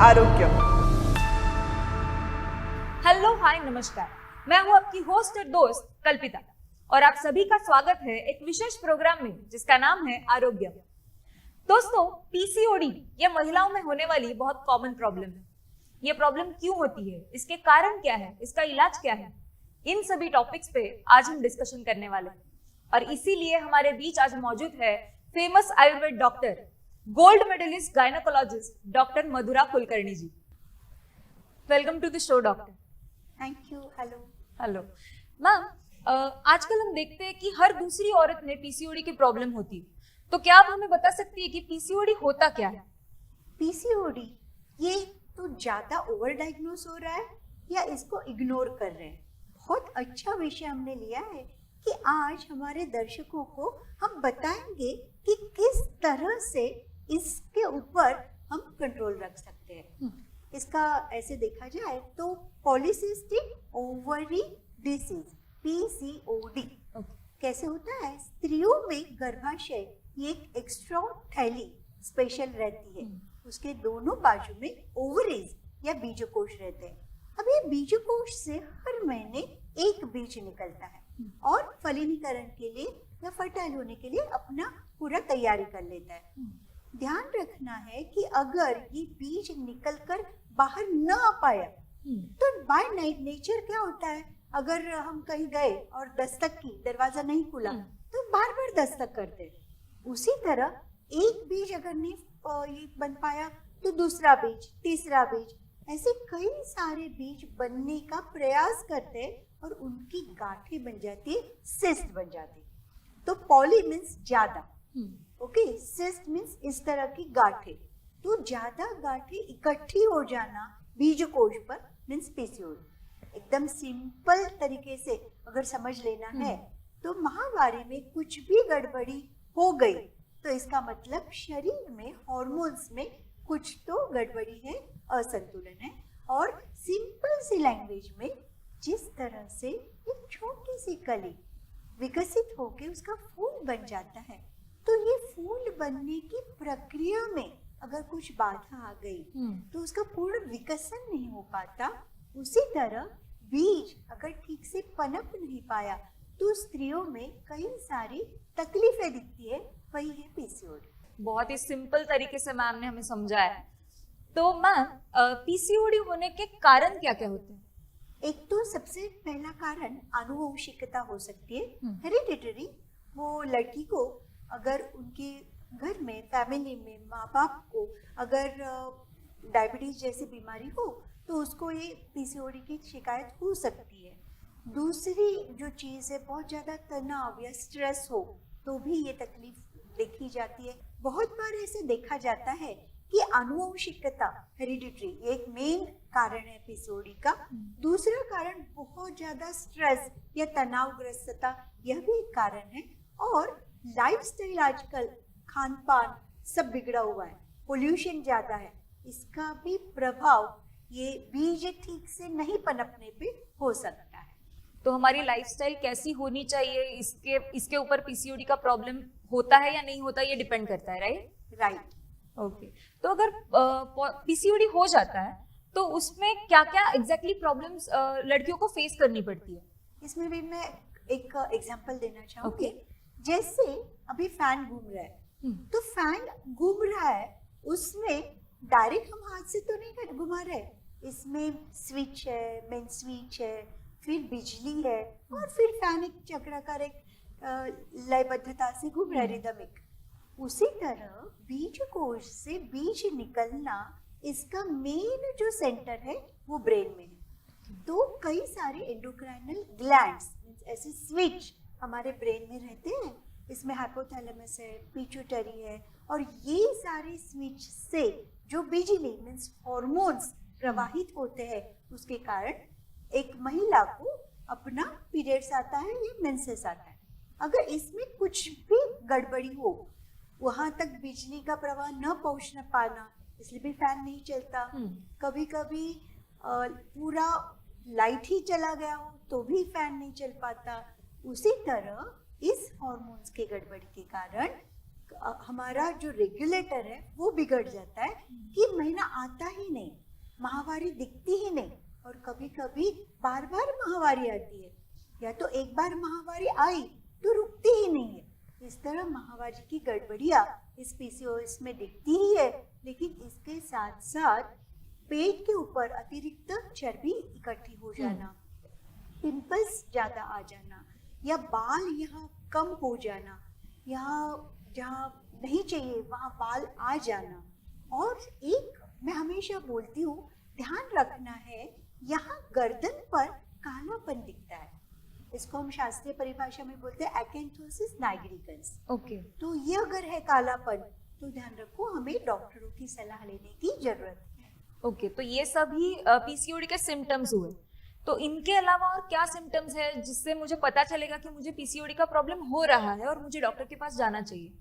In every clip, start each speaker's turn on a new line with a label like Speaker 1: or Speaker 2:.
Speaker 1: आरोग्य।
Speaker 2: Hello hi नमस्कार, मैं हूं आपकी होस्ट और दोस्त कल्पिता और आप सभी का स्वागत है एक विशेष प्रोग्राम में जिसका नाम है आरोग्य। दोस्तों, पीसीओडी ये महिलाओं में होने वाली बहुत कॉमन प्रॉब्लम है। ये प्रॉब्लम क्यों होती है, इसके कारण क्या है, इसका इलाज क्या है, इन सभी टॉपिक्स पे आज हम डिस्कशन करने वाले हैं। और इसीलिए हमारे बीच आज मौजूद है famous Ayurveda doctor, gold medalist gynecologist doctor Madhura Kulkarni ji. Welcome to the show doctor.
Speaker 3: Thank you.
Speaker 2: Hello ma'am, आजकल हम देखते हैं कि हर दूसरी औरत में पीसीओडी की प्रॉब्लम होती है, तो क्या आप हमें बता सकती है कि पीसीओडी होता क्या है?
Speaker 3: पीसीओडी ये तो ज्यादा ओवर डायग्नोस हो रहा है या इसको इग्नोर कर रहे हैं। बहुत अच्छा विषय हमने लिया है कि आज हमारे दर्शकों को हम बताएंगे कि किस तरह से इसके ऊपर हम कंट्रोल रख सकते हैं। इसका ऐसे देखा जाए तो पॉलीसिस्टिक ओवरी डिसीज पीसीओडी कैसे होता है? स्त्रियों में गर्भाशय एक एक्स्ट्रा थैली स्पेशल रहती है, उसके दोनों बाजू में ओवरीज या बीजकोष रहते हैं। अब ये बीजकोष से हर महीने एक बीज निकलता है और फलीनीकरण के लिए या फर्टाइल होने के लिए अपना पूरा तैयारी कर लेता है। ध्यान रखना है कि अगर ये बीज निकलकर बाहर न आ पाया तो बाय नेचर क्या होता है, अगर हम कहीं गए और दस्तक की, दरवाजा नहीं खुला तो बार बार दस्तक करते हैं। उसी तरह एक बीज अगर नहीं ये बन पाया तो दूसरा बीज, तीसरा बीज, ऐसे कई सारे बीज बनने का प्रयास करते हैं और उनकी गांठें बन जाती है, सिस्ट बन जाती है। तो पॉली मीन्स ज्यादा, ओके, सिस्ट मीन्स इस तरह की गांठें। तो ज्यादा गांठें इकट्ठी हो जाना बीजकोष पर मीन्स पीसीओडी। एकदम सिंपल तरीके से अगर समझ लेना है तो माहवारी में कुछ भी गड़बड़ी हो गई तो इसका मतलब शरीर में हार्मोन्स में कुछ तो गड़बड़ी है, असंतुलन है। और सिंपल सी लैंग्वेज में जिस तरह से एक छोटी सी कली विकसित होकर उसका फूल बन जाता है, तो ये फूल बनने की प्रक्रिया में अगर कुछ बाधा आ गई तो उसका पूर्ण विकसन नहीं हो पाता। उसी तरह बीज अगर ठीक से पनप नहीं पाया तो स्त्रियों में कई सारी तकलीफें दिखती है, वही है पीसीओडी।
Speaker 2: बहुत ही सिंपल तरीके से मैम ने हमें समझाया। तो मैम, पीसीओडी होने के कारण क्या क्या होते हैं?
Speaker 3: एक तो सबसे पहला कारण आनुवंशिकता हो सकती है, हेरिडिटरी। वो लड़की को अगर उनके घर में, फैमिली में, माँ बाप को अगर डायबिटीज जैसी बीमारी हो तो उसको ये पीसीओडी की शिकायत हो सकती है। दूसरी जो चीज़ है, बहुत ज़्यादा तनाव या स्ट्रेस हो तो भी ये तकलीफ देखी जाती है। बहुत बार ऐसे देखा जाता है कि आनुवंशिकता, हेरिडिटरी, एक मेन कारण है पीसीओडी का। दूसरा कारण बहुत ज़्यादा स्ट्रेस या तनावग्रस्तता, यह भी एक कारण है। और लाइफस्टाइल आजकल खान पान सब बिगड़ा हुआ है, पोल्यूशन ज़्यादा है, इसका भी प्रभाव ये बीज ठीक से नहीं पनपने पे हो सकता है।
Speaker 2: तो हमारी लाइफस्टाइल कैसी होनी चाहिए, इसके ऊपर पीसीओडी का प्रॉब्लम होता है या नहीं होता, ये डिपेंड करता है,
Speaker 3: राइट।
Speaker 2: ओके। तो अगर पीसीओडी हो जाता है तो उसमें क्या क्या एग्जैक्टली प्रॉब्लम्स लड़कियों को फेस करनी पड़ती है?
Speaker 3: इसमें भी मैं एक एग्जांपल देना चाहूँगी। जैसे अभी फैन घूम रहा है, तो फैन घूम रहा है, उसमें डायरेक्ट हम हाथ से तो नहीं घुमा रहे, इसमें स्विच है, मेन स्विच है, फिर बिजली है और फिर फैन एक चक्राकार एक लयबद्धता से घूम रहा है, रिदमिक। उसी तरह बीजकोष से बीज निकलना, इसका मेन जो सेंटर है वो ब्रेन में है। तो कई सारे एंडोक्राइनल ग्लैंड्स, ऐसे स्विच हमारे ब्रेन में रहते हैं। इसमें हाइपोथैलेमस है, पिट्यूटरी है, और ये सारे स्विच से जो बिजली मीन्स हार्मोन्स प्रवाहित होते हैं, उसके कारण एक महिला को अपना पीरियड्स आता है या मेंसेस आता है। अगर इसमें कुछ भी गड़बड़ी हो, वहां तक बिजली का प्रवाह न पहुंच न पाना, इसलिए भी फैन नहीं चलता। कभी कभी पूरा लाइट ही चला गया हो तो भी फैन नहीं चल पाता। उसी तरह इस हार्मोन्स के गड़बड़ी के कारण हमारा जो रेगुलेटर है वो बिगड़ जाता है कि महीना आता ही नहीं, माहवारी दिखती ही नहीं, और कभी कभी बार बार माहवारी आती है, या तो एक बार माहवारी आई तो रुकती ही नहीं है। इस तरह माहवारी की गड़बड़ियाँ इस पीसीओएस में दिखती ही है, लेकिन इसके साथ साथ पेट के ऊपर अतिरिक्त चर्बी इकट्ठी हो जाना, पिंपल्स ज़्यादा आ जाना, या बाल यहाँ कम हो जाना, यहाँ जहाँ नहीं चाहिए वहाँ बाल आ जाना। और एक मैं हमेशा बोलती हूँ, ध्यान रखना है, यहाँ गर्दन पर कालापन दिखता है, इसको हम शास्त्रीय परिभाषा में बोलते हैं एक्यांथोसिस नाइग्रिकन्स।
Speaker 2: ओके
Speaker 3: तो ये अगर है कालापन तो ध्यान रखो, हमें डॉक्टरों की सलाह लेने की जरूरत है।
Speaker 2: ओके, तो ये सभी पीसीओडी के सिम्टम्स हुए, तो इनके अलावा और क्या सिम्टम्स है जिससे मुझे पता चलेगा कि मुझे पीसीओडी का प्रॉब्लम हो रहा है और मुझे डॉक्टर के पास जाना चाहिए?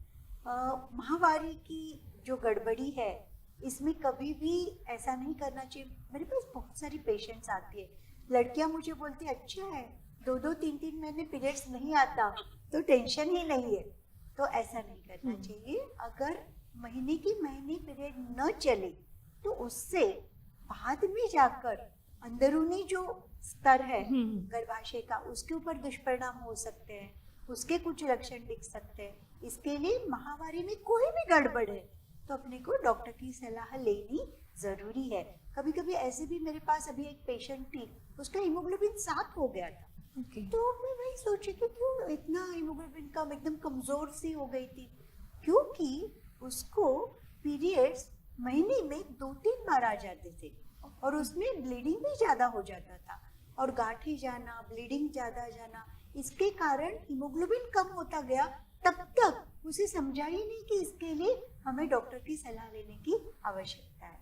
Speaker 3: माहवारी की जो गड़बड़ी है, इसमें कभी भी ऐसा नहीं करना चाहिए। मेरे पास बहुत सारी पेशेंट्स आती है, लड़कियां मुझे बोलती है अच्छा है 2-2, 3-3 महीने पीरियड्स नहीं आता तो टेंशन ही नहीं है। तो ऐसा नहीं करना चाहिए। अगर महीने की महीने पीरियड न चले तो उससे बाद में जाकर अंदरूनी जो स्तर है गर्भाशय का, उसके ऊपर दुष्परिणाम हो सकते हैं, उसके कुछ लक्षण दिख सकते हैं। इसके लिए माहवारी में कोई भी गड़बड़ है तो अपने को डॉक्टर की सलाह लेनी जरूरी है। कभी कभी ऐसे भी मेरे पास अभी एक पेशेंट थी, उसका हीमोग्लोबिन 7 हो गया था। तो मैं वही सोची कि क्यों इतना हीमोग्लोबिन कम, एकदम कमजोर सी हो गई थी, क्योंकि उसको पीरियड्स महीने में 2-3 बार आ जाते थे और उसमें ब्लीडिंग भी ज्यादा हो जाता था और गांठें जाना, ब्लीडिंग ज्यादा जाना, इसके कारण हीमोग्लोबिन कम होता गया। तब तक उसे समझा ही नहीं कि इसके लिए हमें डॉक्टर की सलाह लेने की आवश्यकता है।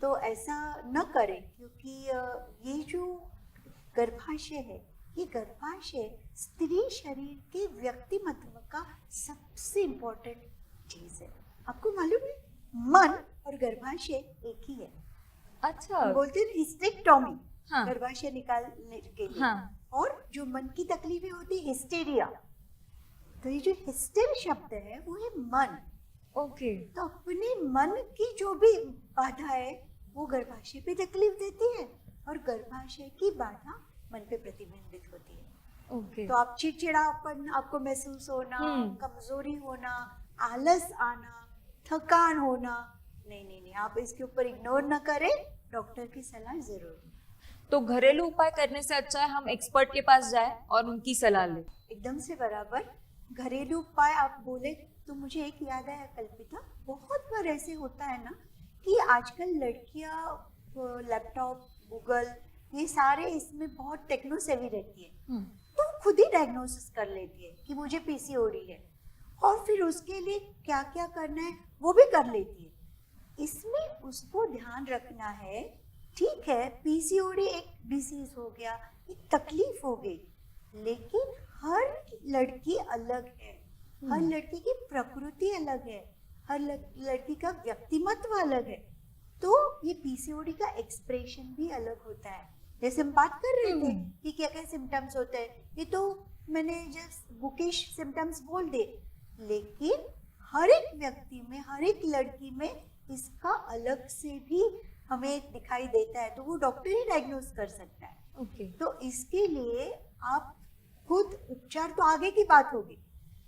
Speaker 3: तो ऐसा न करें, क्योंकि ये जो गर्भाशय है, ये गर्भाशय स्त्री शरीर के व्यक्तिमत्व का सबसे इम्पोर्टेंट चीज है। आपको मालूम है, मन और गर्भाशय एक ही है।
Speaker 2: अच्छा,
Speaker 3: हम बोलते हैं हिस्टेक्टोमी,
Speaker 2: हाँ।
Speaker 3: गर्भाशय निकालने के लिए,
Speaker 2: हाँ।
Speaker 3: और जो मन की तकलीफें होती है हिस्टेरिया। तो ये जो हिस्टेर शब्द है वो है मन।
Speaker 2: ओके,
Speaker 3: तो अपने मन की जो भी बाधा है वो गर्भाशय पे तकलीफ देती है और गर्भाशय की बाधा मन पे प्रतिबिंबित होती है।
Speaker 2: ओके,
Speaker 3: तो आप चिड़चिड़ापन आपको महसूस होना, कमजोरी होना, आलस आना, थकान होना, नहीं, आप इसके ऊपर इग्नोर न करें, डॉक्टर की सलाह जरूर लें।
Speaker 2: तो घरेलू उपाय करने से अच्छा है हम एक्सपर्ट के पास जाए और उनकी सलाह लें।
Speaker 3: एकदम से बराबर। घरेलू उपाय आप बोले तो मुझे एक याद आया कल्पिता, बहुत बार ऐसे होता है ना कि आजकल लड़कियां लैपटॉप, गूगल, ये सारे इसमें बहुत टेक्नो सेवी रहती है, तो खुद ही डायग्नोसिस कर लेती है कि मुझे पीसीओडी है, और फिर उसके लिए क्या क्या करना है वो भी कर लेती है। इसमें उसको ध्यान रखना है, ठीक है पीसीओडी एक डिसीज हो गया, एक तकलीफ हो गई, लेकिन हर लड़की अलग है, हर लड़की की प्रकृति अलग है, हर लड़की का व्यक्तिमत्व अलग है, तो ये पीसीओडी का एक्सप्रेशन भी अलग होता है। जैसे हम बात कर रहे थे कि क्या क्या सिम्टम्स होते हैं, ये तो मैंने जस्ट बुकिश सिम्टम्स बोल दे, लेकिन हर एक व्यक्ति में, हर एक लड़की में इसका अलग से भी हमें दिखाई देता है, तो वो डॉक्टर ही डायग्नोस कर सकता है।
Speaker 2: ओके,
Speaker 3: तो इसके लिए आप खुद, उपचार तो आगे की बात होगी,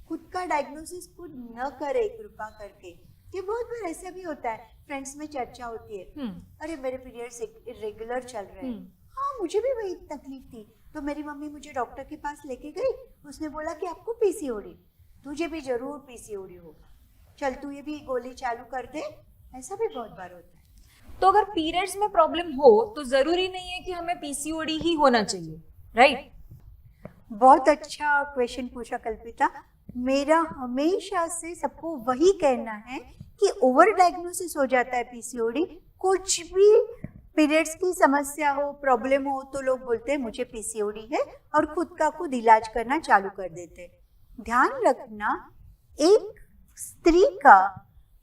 Speaker 3: खुद का डायग्नोसिस खुद न करे कृपा करके। ये बहुत बार ऐसा भी होता है, फ्रेंड्स में चर्चा होती है, अरे मेरे पीरियड्स इरेगुलर चल रहे हैं, हाँ मुझे भी वही तकलीफ थी, तो मेरी मम्मी मुझे डॉक्टर के पास लेके गई, उसने बोला कि आपको पीसीओडी, तुझे भी जरूर पीसीओडी होगा, चल तू ये भी गोली चालू कर दे। ऐसा भी बहुत बार होता है।
Speaker 2: तो अगर पीरियड्स में प्रॉब्लम हो तो जरूरी नहीं है कि हमें पीसीओडी ही होना चाहिए, राइट?
Speaker 3: बहुत अच्छा क्वेश्चन पूछा कल्पिता। मेरा हमेशा से सबको वही कहना है कि ओवर डायग्नोसिस हो जाता है पीसीओडी। कुछ भी पीरियड्स की समस्या हो, प्रॉब्लम हो, तो लोग बोलते हैं मुझे पीसीओडी है और खुद का खुद इलाज करना चालू कर देते हैं। ध्यान रखना, एक स्त्री का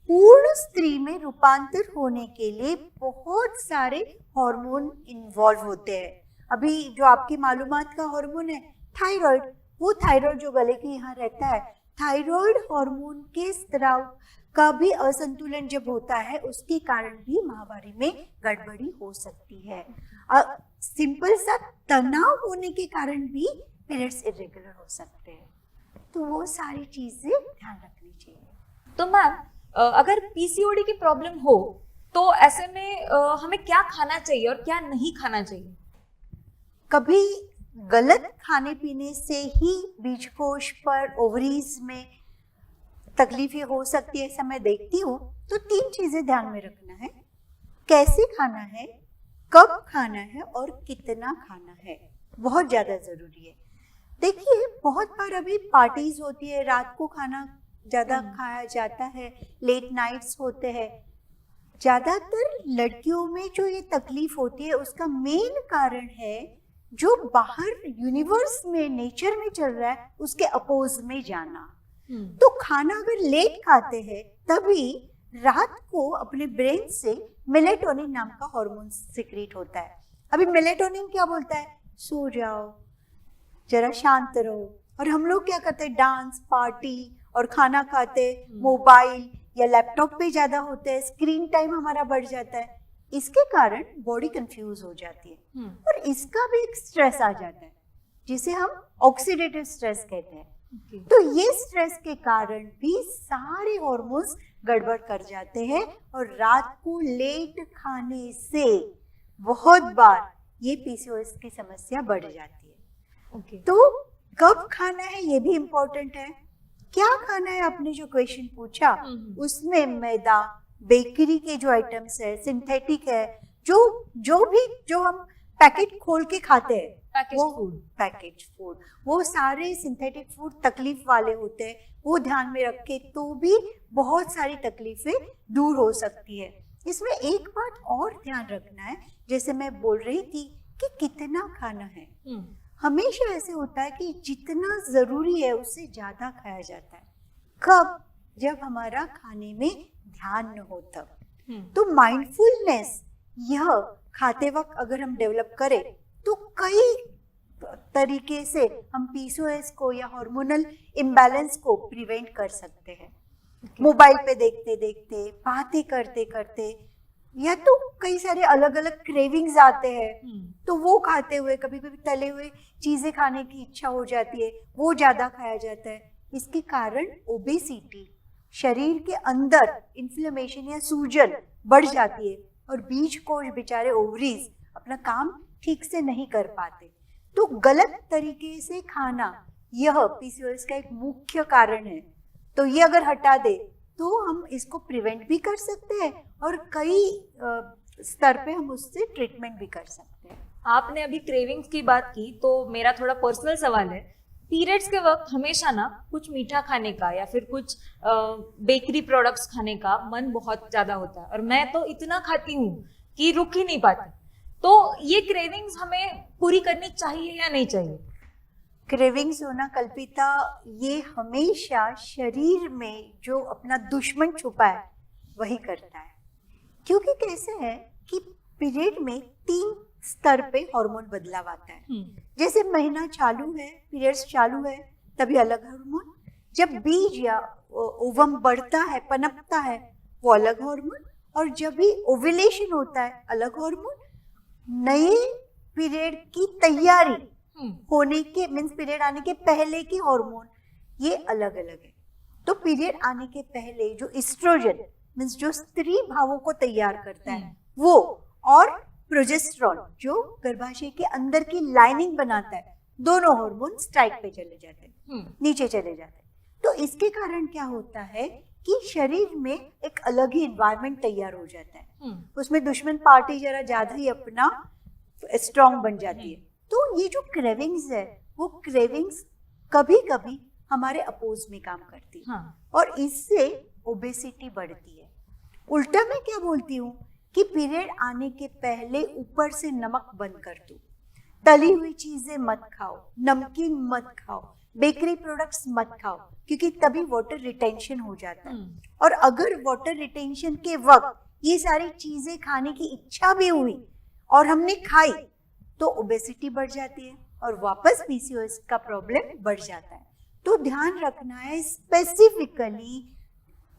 Speaker 3: पूर्ण स्त्री में रूपांतर होने के लिए बहुत सारे हार्मोन इन्वॉल्व होते हैं। अभी जो आपकी मालूमात का हार्मोन है थायराइड, वो थायराइड जो गले के यहाँ रहता है, थायराइड हार्मोन के स्राव का भी असंतुलन जब होता है उसके कारण भी माहवारी में गड़बड़ी हो सकती है। सिंपल सा तनाव होने के कारण भी पीरियड्स इरेगुलर हो सकते हैं। तो वो सारी चीजें ध्यान रखनी चाहिए।
Speaker 2: तो मैम, अगर पीसीओडी की प्रॉब्लम हो तो ऐसे में हमें क्या खाना चाहिए और क्या नहीं खाना चाहिए?
Speaker 3: कभी गलत खाने पीने से ही बीजकोश पर, ओवरीज में तकलीफें हो सकती है, ऐसा मैं देखती हूँ। तो 3 चीजें ध्यान में रखना है, कैसे खाना है, कब खाना है और कितना खाना है, बहुत ज्यादा जरूरी है। देखिए, बहुत बार अभी पार्टीज होती है, रात को खाना ज्यादा खाया जाता है, लेट नाइट्स होते हैं। ज्यादातर लड़कियों में जो ये तकलीफ होती है उसका मेन कारण है जो बाहर यूनिवर्स में, नेचर में चल रहा है उसके अपोज में जाना। तो खाना अगर लेट खाते हैं तभी रात को अपने ब्रेन से मेलेटोनिन नाम का हार्मोन सिक्रीट होता है। अभी मेलेटोनिन क्या बोलता है? सो जाओ, जरा शांत रहो। और हम लोग क्या करते हैं? डांस, पार्टी और खाना खाते मोबाइल या लैपटॉप पे ज्यादा होते हैं, स्क्रीन टाइम हमारा बढ़ जाता है। इसके कारण बॉडी कंफ्यूज हो जाती है और इसका भी एक स्ट्रेस आ जाता है जिसे हम ऑक्सीडेटिव स्ट्रेस कहते हैं। तो ये स्ट्रेस के कारण भी सारे हार्मोन्स गड़बड़ कर जाते हैं और रात को लेट खाने से बहुत बार ये पीसीओएस की समस्या बढ़ जाती है। तो कब खाना है ये भी इम्पोर्टेंट है। क्या खाना है, आपने जो क्वेश्चन पूछा उसमें मैदा, बेकरी के जो आइटम्स है, सिंथेटिक है, जो हम पैकेट खोल के खाते हैं, पैकेज फूड, वो सारे सिंथेटिक फूड तकलीफ वाले होते हैं। वो ध्यान में रख के तो भी बहुत सारी तकलीफें दूर हो सकती है। इसमें एक बात और ध्यान रखना है, जैसे मैं बोल रही थी कि कितना खाना है। हमेशा ऐसे होता है कि जितना जरूरी है उससे ज्यादा खाया जाता है। कब? जब हमारा खाने में ध्यान न हो तब। तो माइंडफुलनेस यह खाते वक्त अगर हम डेवलप करें तो कई तरीके से हम पीसीओएस को या हार्मोनल इम्बैलेंस को प्रिवेंट कर सकते हैं। मोबाइल पे देखते देखते, बातें करते करते, या तो कई सारे अलग अलग क्रेविंग्स आते हैं तो वो खाते हुए, कभी कभी तले हुए चीजें खाने की इच्छा हो जाती है, वो ज्यादा खाया जाता है। इसके कारण ओबेसिटी, शरीर के अंदर इन्फ्लेमेशन या सूजन बढ़ जाती है और बीजकोश, बेचारे ओवरीज, अपना काम ठीक से नहीं कर पाते। तो गलत तरीके से खाना यह पीसीओएस का एक मुख्य कारण है। तो ये अगर हटा दे तो हम इसको प्रिवेंट भी कर सकते हैं और कई स्तर पे हम उससे ट्रीटमेंट भी कर सकते हैं।
Speaker 2: आपने अभी क्रेविंग्स की बात की तो मेरा थोड़ा पर्सनल सवाल है। पीरियड्स के वक्त हमेशा ना कुछ मीठा खाने का या फिर कुछ बेकरी प्रोडक्ट्स खाने का मन बहुत ज्यादा होता है और मैं तो इतना खाती हूँ कि रुक ही नहीं पाती। तो ये क्रेविंग्स हमें पूरी करनी चाहिए या नहीं चाहिए?
Speaker 3: क्रेविंग्स होना, कल्पिता, ये हमेशा शरीर में जो अपना दुश्मन छुपा है वही करता है। क्योंकि कैसे है कि पीरियड में 3 स्तर पे हार्मोन बदलाव आता है। जैसे महीना चालू है, पीरियड्स चालू है, तभी अलग हार्मोन। जब बीज या ओवम बढ़ता है, पनपता है, वो अलग हार्मोन। और जब भी ओव्यूलेशन होता है, अलग हार्मोन। नए पीरियड की तैयारी होने के, मीन्स पीरियड आने के पहले के हार्मोन, ये अलग अलग है। तो पीरियड आने के पहले जो एस्ट्रोजन, मीन्स जो स्त्री भावों को तैयार करता है वो, और प्रोजेस्टेरॉन जो गर्भाशय के अंदर की लाइनिंग बनाता है, दोनों हार्मोन स्ट्राइक पे चले जाते हैं, नीचे चले जाते हैं। तो इसके कारण क्या होता है कि शरीर में एक अलग ही एनवायरनमेंट तैयार हो जाता है। उसमें दुश्मन पार्टी जरा ज्यादा ही अपना स्ट्रॉन्ग बन जाती है। तो ये जो क्रेविंग्स है, वो क्रेविंग्स कभी कभी हमारे अपोज में काम करती है और इससे ओबेसिटी बढ़ती है। उल्टा मैं क्या बोलती हूँ कि पीरियड आने के पहले ऊपर से नमक बंद कर दो, तली हुई चीजें मत खाओ, नमकीन मत खाओ, बेकरी प्रोडक्ट्स मत खाओ, क्योंकि तभी वाटर रिटेंशन हो जाता है। और अगर वाटर रिटेंशन के वक्त ये सारी चीजें खाने की इच्छा भी हुई और हमने खाई तो ओबेसिटी बढ़ जाती है और वापस पीसीओएस का प्रॉब्लम बढ़ जाता है। तो ध्यान रखना है स्पेसिफिकली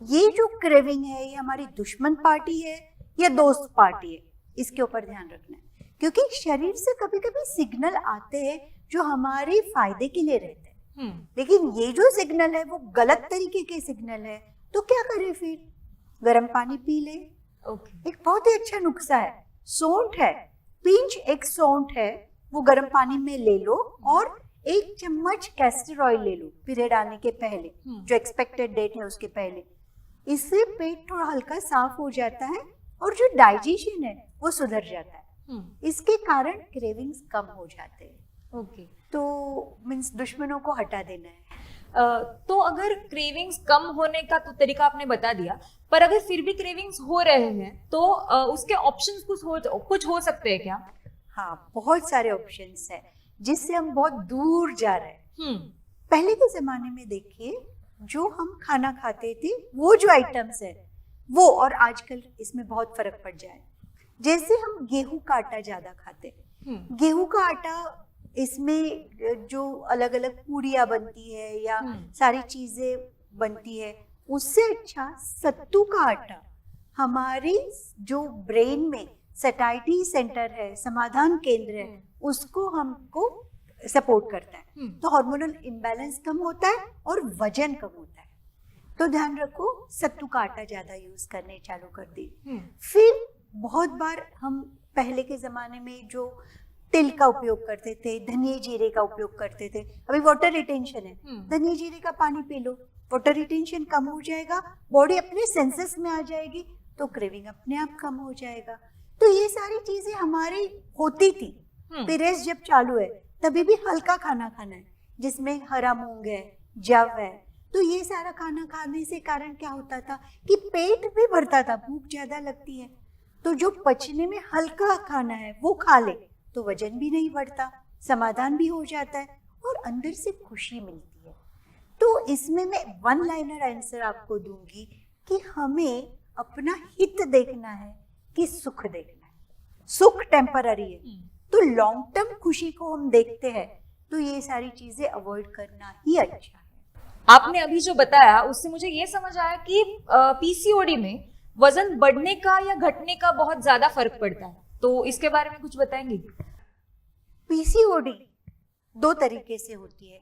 Speaker 3: ये जो क्रेविंग है ये हमारी दुश्मन पार्टी है या दोस्त पार्टी है, इसके ऊपर ध्यान रखना है, क्योंकि शरीर से कभी कभी सिग्नल आते हैं जो हमारे फायदे के लिए रहते हैं, लेकिन ये जो सिग्नल है वो गलत तरीके के सिग्नल है, तो क्या करें फिर? गर्म पानी पी ले। एक बहुत ही अच्छा नुस्खा है, सौंठ है, पिंच एक सौंठ है, वो गर्म पानी में ले लो और 1 चम्मच कैस्टर ऑयल ले लो पीरियड आने के पहले, जो एक्सपेक्टेड डेट है उसके पहले। इससे पेट थोड़ा हल्का साफ हो जाता है और जो डाइजेशन है वो सुधर जाता है। इसके कारण क्रेविंग्स कम हो जाते हैं। तो मीन्स दुश्मनों को हटा देना है।
Speaker 2: तो अगर क्रेविंग्स कम होने का तो तरीका आपने बता दिया, पर अगर फिर भी क्रेविंग्स हो रहे हैं तो उसके ऑप्शंस कुछ हो सकते हैं क्या?
Speaker 3: हाँ, बहुत सारे ऑप्शंस हैं जिससे हम बहुत दूर जा रहे हैं। पहले के जमाने में देखिए, जो हम खाना खाते थे वो जो आइटम्स है वो, और आजकल इसमें बहुत फर्क पड़ जाए। जैसे हम गेहूं का आटा ज्यादा खाते, गेहूं का आटा, इसमें जो अलग अलग पूड़ियाँ बनती है या सारी चीजें बनती है, उससे अच्छा सत्तू का आटा हमारी जो ब्रेन में सैटिस्फैक्टरी सेंटर है, समाधान केंद्र है, उसको हमको सपोर्ट करता है। तो हार्मोनल इम्बैलेंस कम होता है और वजन कम होता है। तो ध्यान रखो, सत्तू का आटा ज्यादा यूज करने चालू कर दी। फिर बहुत बार हम पहले के जमाने में जो तिल का उपयोग करते थे, धनिया जीरे का उपयोग करते थे, अभी वाटर रिटेंशन है, धनिया जीरे का पानी पी लो, वाटर रिटेंशन कम हो जाएगा, बॉडी अपने सेंसेस में आ जाएगी, तो क्रेविंग अपने आप कम हो जाएगा। तो ये सारी चीजें हमारी होती थी। पीरियड्स जब चालू है तभी भी हल्का खाना खाना है, जिसमें हरा मूंग है, जव है। तो ये सारा खाना खाने से कारण क्या होता था कि पेट भी भरता था, भूख ज्यादा लगती है, तो जो पचने में हल्का खाना है वो खा ले तो वजन भी नहीं बढ़ता, समाधान भी हो जाता है और अंदर से खुशी मिलती है। तो इसमें मैं 1 लाइनर आंसर आपको दूंगी कि हमें अपना हित देखना है कि सुख देखना है। सुख टेम्पररी है, तो लॉन्ग टर्म खुशी को हम देखते हैं, तो ये सारी चीजें अवॉइड करना ही अच्छा है।
Speaker 2: आपने अभी जो बताया उससे मुझे ये समझ आया कि पीसीओडी में वजन बढ़ने का या घटने का बहुत ज्यादा फर्क पड़ता है, तो इसके बारे में कुछ बताएंगे?
Speaker 3: पीसीओडी 2 तरीके से होती है।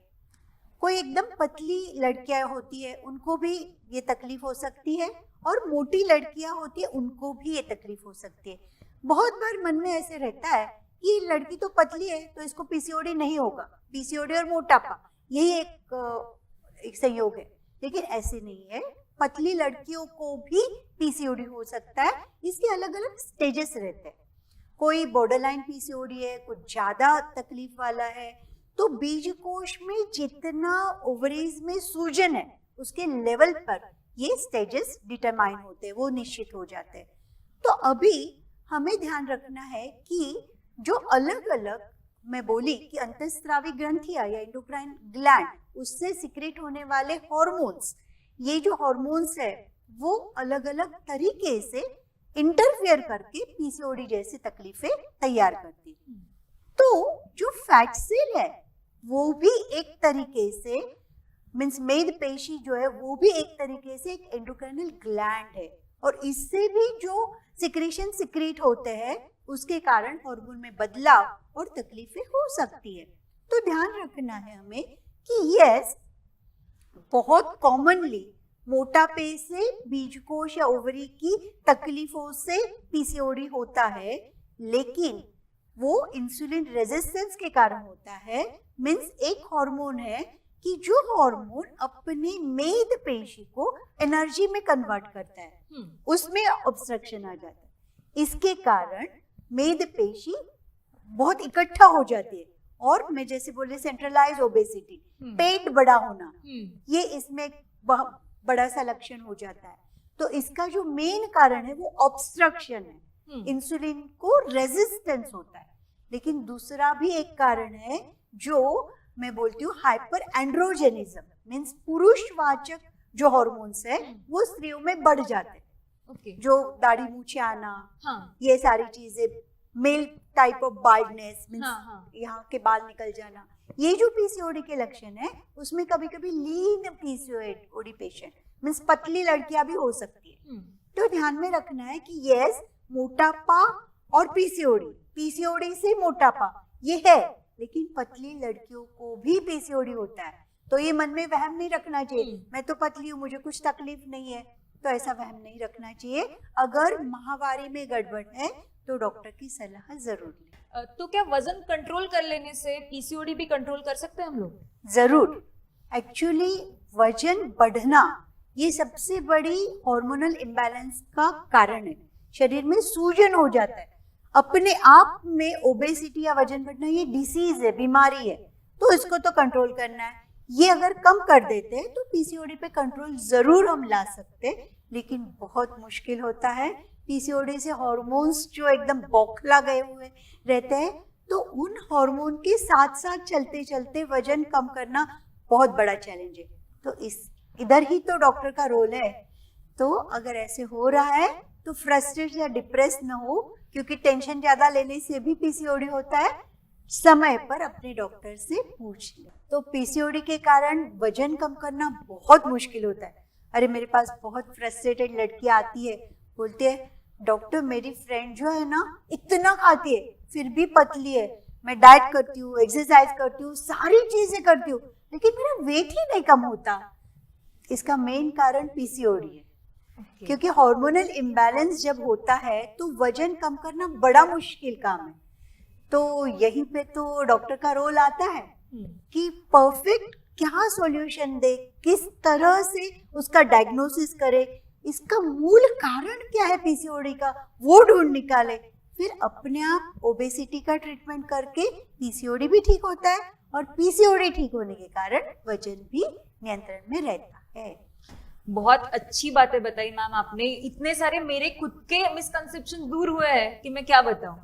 Speaker 3: कोई एकदम पतली लड़कियां होती है, उनको भी ये तकलीफ हो सकती है, और मोटी लड़कियां होती है, उनको भी ये तकलीफ हो सकती है। बहुत बार मन में ऐसे रहता है कि लड़की तो पतली है तो इसको पीसीओडी नहीं होगा, पीसीओडी और मोटापा यही एक संयोग है, लेकिन ऐसे नहीं है। पतली लड़कियों को भी पीसीओडी हो सकता है। इसके अलग अलग स्टेजेस रहते हैं। कोई बॉर्डरलाइन पीसीओडी है, कुछ ज्यादा तकलीफ वाला है। तो बीजकोश में जितना ओवरीज में सूजन है उसके लेवल पर ये स्टेजेस डिटरमाइन होते हैं, वो निश्चित हो जाते हैं। तो अभी हमें ध्यान रखना है कि जो अलग अलग, मैं बोली कि अंतःस्रावी ग्रंथियां या एंडोक्राइन ग्लैंड, उससे सिक्रेट होने वाले हार्मोन्स, ये जो हार्मोन्स है वो अलग अलग तरीके से इंटरफेयर करके पीसीओडी जैसी तकलीफें तैयार करती है। तो जो फैट सेल है वो भी एक तरीके से, मीन्स मेद पेशी जो है वो भी एक तरीके से एक एंडोक्राइनल ग्लैंड है, और इससे भी जो सिक्रेशन सिक्रीट होते हैं उसके कारण हार्मोन में बदलाव और तकलीफें हो सकती है। तो ध्यान रखना है हमें कि यस, बहुत कॉमनली मोटापे से, बीजकोश या ओवरी की तकलीफों से पीसीओडी होता है, लेकिन वो इंसुलिन रेजिस्टेंस के कारण होता है। मीन्स एक हार्मोन है कि जो हार्मोन अपने मेद पेशी को एनर्जी में कन्वर्ट करता है, उसमें ऑब्स्ट्रक्शन आ जाता है। इसके कारण मेद पेशी बहुत इकट्ठा हो जाती है, और मैं जैसे बोले सेंट्रलाइज ओबेसिटी, पेट बड़ा होना, ये इसमें बड़ा सा लक्षण हो जाता है। तो इसका जो मेन कारण है वो ऑब्स्ट्रक्शन है, इंसुलिन को रेजिस्टेंस होता है। लेकिन दूसरा भी एक कारण है जो मैं बोलती हूँ हाइपर एंड्रोजेनिज्म, मीन्स पुरुषवाचक जो हार्मोन्स है वो स्त्रियों में बढ़ जाते हैं। जो दाढ़ी मूछे आना, ये सारी चीजें, male type of baldness, means यहाँ के बाल निकल जाना, ये जो पीसीओडी के लक्षण है उसमें कभी कभी लीन पीसीओडी पेशेंट, मीन्स पतली लड़कियां भी हो सकती है। तो ध्यान में रखना है कि यस, मोटापा और पीसीओडी से मोटापा ये है, लेकिन पतली लड़कियों को भी पीसीओडी होता है। तो ये मन में वहम नहीं रखना चाहिए, मैं तो पतली हूँ, मुझे कुछ तकलीफ नहीं है, तो ऐसा वहम नहीं रखना चाहिए। अगर माहवारी में गड़बड़ है तो डॉक्टर की सलाह जरूर लें।
Speaker 2: तो क्या वजन कंट्रोल कर लेने से पीसीओडी भी कंट्रोल कर सकते हैं हम लोग?
Speaker 3: जरूर। एक्चुअली वजन बढ़ना ये सबसे बड़ी हार्मोनल इम्बैलेंस का कारण है। शरीर में सूजन हो जाता है अपने आप में। ओबेसिटी या वजन बढ़ना ये डिसीज है, बीमारी है, तो इसको तो कंट्रोल करना है। ये अगर कम कर देते हैं तो पीसीओडी पे कंट्रोल जरूर हम ला सकते हैं, लेकिन बहुत मुश्किल होता है। पीसीओडी से हार्मोन्स जो एकदम बौखला गए हुए रहते हैं, तो उन हार्मोन के साथ साथ चलते चलते वजन कम करना बहुत बड़ा चैलेंज है। तो इधर ही तो डॉक्टर का रोल है। तो अगर ऐसे हो रहा है तो फ्रस्ट्रेट या डिप्रेस न हो, क्योंकि टेंशन ज्यादा लेने से भी पीसीओडी होता है। समय पर अपने डॉक्टर से पूछ ले। तो पीसीओडी के कारण वजन कम करना बहुत मुश्किल होता है। अरे मेरे पास बहुत फ्रस्ट्रेटेड लड़कियां आती है, बोलती है डॉक्टर मेरी फ्रेंड जो है ना इतना खाती है फिर भी पतली है, मैं डाइट करती हूँ, एक्सरसाइज करती हूँ, सारी चीजें करती हूँ, लेकिन मेरा वेट ही नहीं कम होता। इसका मेन कारण पीसीओडी है। क्योंकि हार्मोनल इम्बैलेंस जब होता है तो वजन कम करना बड़ा मुश्किल काम है। तो यहीं पे तो डॉक्टर का रोल आता है कि परफेक्ट क्या सॉल्यूशन दे, किस तरह से उसका डायग्नोसिस करे, इसका मूल कारण क्या है पीसीओडी का, वो ढूंढ निकाले। फिर अपने आप ओबेसिटी का ट्रीटमेंट करके पीसीओडी भी ठीक होता है, और पीसीओडी ठीक होने के कारण वजन भी नियंत्रण में रहता है।
Speaker 2: बहुत अच्छी बातें बताई मैम आपने। इतने सारे मेरे खुद के मिसकंसेप्शन दूर हुए हैं कि मैं क्या बताऊं।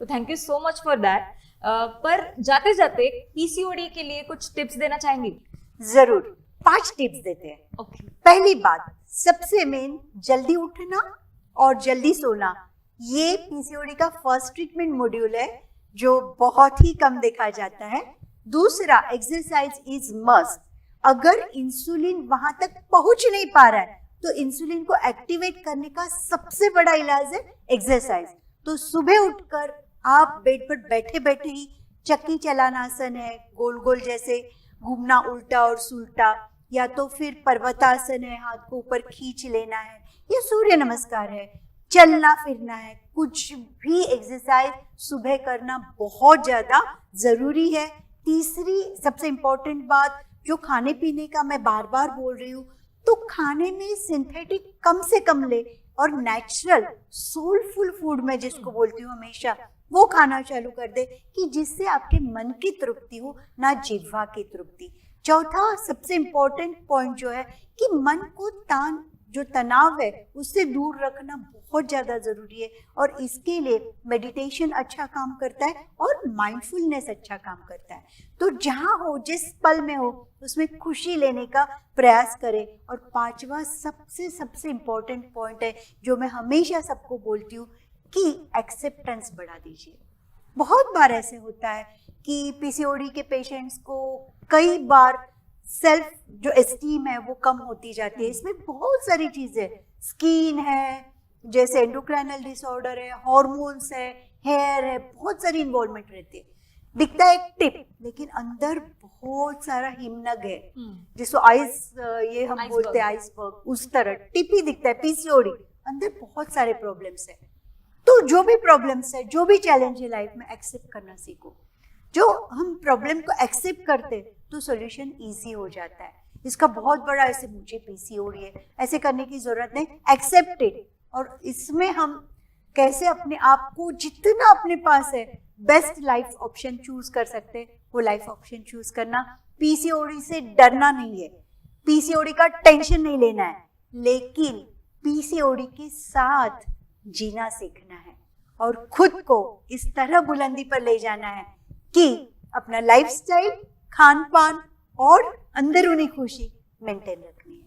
Speaker 2: तो thank you so much for that. पर जाते जाते पीसीओडी के लिए कुछ टिप्स देना चाहेंगे?
Speaker 3: जरूर, 5 टिप्स देते हैं।
Speaker 2: ओके।
Speaker 3: पहली बात, सबसे मेन, जल्दी उठना और जल्दी सोना। ये पीसीओडी का फर्स्ट ट्रीटमेंट मॉड्यूल है जो बहुत ही कम देखा जाता है। दूसरा, एक्सरसाइज इज मस्ट। अगर इंसुलिन वहां तक पहुंच नहीं पा रहा है तो इंसुलिन को एक्टिवेट करने का सबसे बड़ा इलाज है एक्सरसाइज। तो सुबह उठकर आप बेड पर बैठे बैठे ही चक्की चलानासन है, गोल गोल जैसे घूमना उल्टा और सुल्टा, या तो फिर पर्वतासन है, हाथ को ऊपर खींच लेना है, या सूर्य नमस्कार है, चलना फिरना है, कुछ भी एक्सरसाइज सुबह करना बहुत ज्यादा जरूरी है। तीसरी सबसे इम्पोर्टेंट बात, जो खाने पीने का मैं बार बार बोल रही हूँ, तो खाने में सिंथेटिक कम से कम ले और नेचुरल सोलफुल फूड मैं जिसको बोलती हूँ हमेशा, वो खाना चालू कर दे कि जिससे आपके मन की तृप्ति हो, ना जिह्वा की तृप्ति। चौथा सबसे इम्पोर्टेंट पॉइंट जो है कि मन को जो तनाव है उससे दूर रखना बहुत ज्यादा जरूरी है, और इसके लिए मेडिटेशन अच्छा काम करता है और माइंडफुलनेस अच्छा काम करता है। तो जहाँ हो, जिस पल में हो, उसमें खुशी लेने का प्रयास करें। और 5वां सबसे इम्पोर्टेंट पॉइंट है जो मैं हमेशा सबको बोलती हूँ कि एक्सेप्टेंस बढ़ा दीजिए। बहुत बार ऐसे होता है कि पीसीओडी के पेशेंट्स को कई बार सेल्फ जो एस्टीम है वो कम होती जाती है। इसमें बहुत सारी चीजें, स्किन है, जैसे एंडोक्राइनल डिसऑर्डर है, हार्मोन्स है, हेयर है, बहुत सारी इन्वॉल्वमेंट रहती है। दिखता है एक टिप, लेकिन अंदर बहुत सारा हिमनग है, जिसको आइस, ये हम बोलते हैं आइसबर्ग, उस तरह टिप ही दिखता है। पीसीओडी अंदर बहुत सारे प्रॉब्लम्स है। तो जो भी प्रॉब्लम्स है, जो भी चैलेंज है लाइफ में, एक्सेप्ट करना सीखो। जो हम प्रॉब्लम को एक्सेप्ट करते तो सॉल्यूशन इजी हो जाता है। इसका बहुत बड़ा ऐसे मुझे पीसीओडी है ऐसे करने की जरूरत नहीं, एक्सेप्ट इट। और इसमें हम कैसे अपने आप को जितना अपने पास है बेस्ट लाइफ ऑप्शन चूज कर सकते हैं, वो लाइफ ऑप्शन चूज करना। पीसीओडी से डरना नहीं है, पीसीओडी का टेंशन नहीं लेना है, लेकिन पीसीओडी के साथ जीना सीखना है और खुद को इस तरह बुलंदी पर ले जाना है कि अपना लाइफस्टाइल, खान पान और अंदरूनी खुशी मेंटेन रखनी है।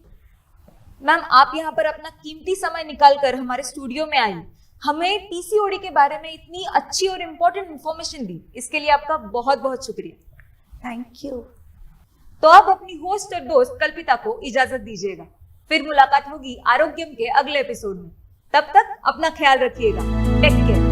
Speaker 2: मैम, आप यहाँ पर अपना कीमती समय निकाल कर हमारे स्टूडियो में आई, हमें पीसीओडी के बारे में इतनी अच्छी और इम्पोर्टेंट इंफॉर्मेशन दी, इसके लिए आपका बहुत बहुत शुक्रिया।
Speaker 3: Thank you.
Speaker 2: तो आप अपनी होस्ट और दोस्त कल्पिता को इजाजत दीजिएगा। फिर मुलाकात होगी आरोग्यम के अगले एपिसोड में। तब तक अपना ख्याल रखिएगा। Take care.